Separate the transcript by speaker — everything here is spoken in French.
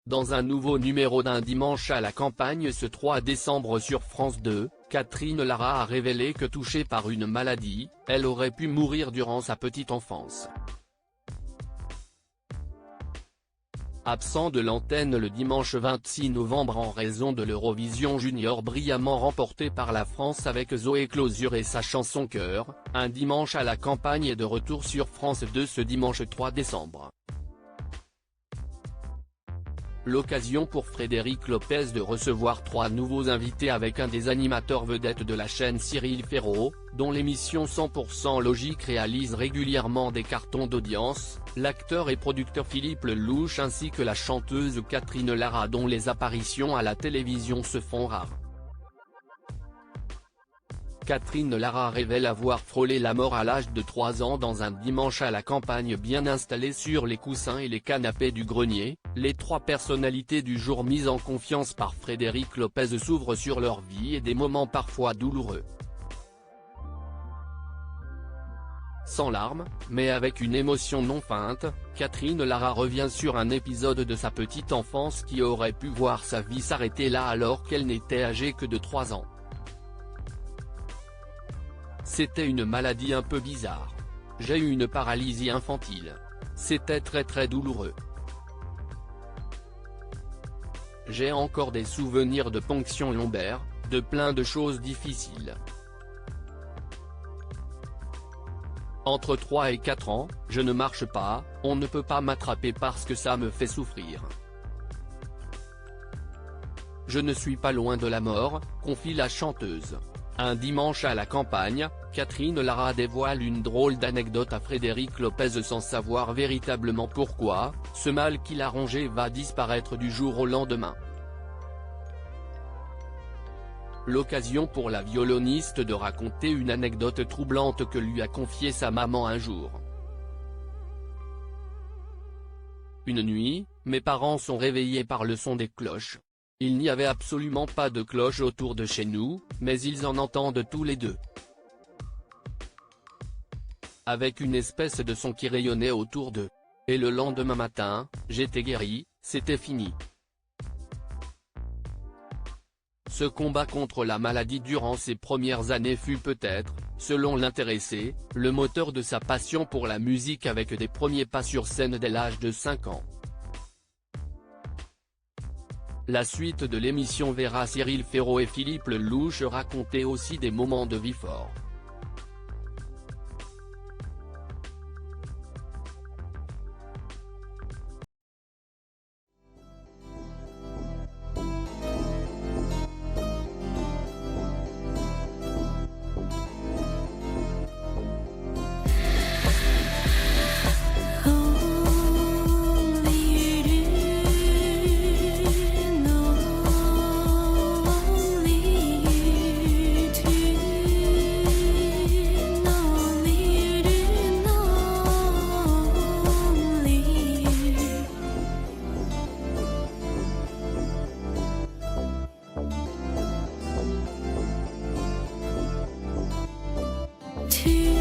Speaker 1: Dans un nouveau numéro d'Un dimanche à la campagne ce 3 décembre sur France 2, Catherine Lara a révélé que touchée par une maladie, elle aurait pu mourir durant sa petite enfance. Absent de l'antenne le dimanche 26 novembre en raison de l'Eurovision Junior brillamment remportée par la France avec Zoé Closure et sa chanson Cœur, Un dimanche à la campagne est de retour sur France 2 ce dimanche 3 décembre. L'occasion pour Frédéric Lopez de recevoir 3 nouveaux invités avec un des animateurs vedettes de la chaîne Cyril Ferraud, dont l'émission 100% Logique réalise régulièrement des cartons d'audience, l'acteur et producteur Philippe Lelouch ainsi que la chanteuse Catherine Lara dont les apparitions à la télévision se font rares. Catherine Lara révèle avoir frôlé la mort à l'âge de 3 ans dans un dimanche à la campagne bien installé sur les coussins et les canapés du grenier. Les 3 personnalités du jour mises en confiance par Frédéric Lopez s'ouvrent sur leur vie et des moments parfois douloureux. Sans larmes, mais avec une émotion non feinte, Catherine Lara revient sur un épisode de sa petite enfance qui aurait pu voir sa vie s'arrêter là alors qu'elle n'était âgée que de 3 ans. C'était une maladie un peu bizarre. J'ai eu une paralysie infantile. C'était très douloureux. J'ai encore des souvenirs de ponction lombaire, de plein de choses difficiles. Entre 3 et 4 ans, je ne marche pas, on ne peut pas m'attraper parce que ça me fait souffrir. Je ne suis pas loin de la mort, confie la chanteuse. Un dimanche à la campagne, Catherine Lara dévoile une drôle d'anecdote à Frédéric Lopez sans savoir véritablement pourquoi, ce mal qui l'a rongé va disparaître du jour au lendemain. L'occasion pour la violoniste de raconter une anecdote troublante que lui a confiée sa maman un jour. Une nuit, mes parents sont réveillés par le son des cloches. Il n'y avait absolument pas de cloche autour de chez nous, mais ils en entendent tous les deux. Avec une espèce de son qui rayonnait autour d'eux. Et le lendemain matin, j'étais guéri, c'était fini. Ce combat contre la maladie durant ses premières années fut peut-être, selon l'intéressé, le moteur de sa passion pour la musique avec des premiers pas sur scène dès l'âge de 5 ans. La suite de l'émission verra Cyril Ferraud et Philippe Lelouch raconter aussi des moments de vie forts.
Speaker 2: To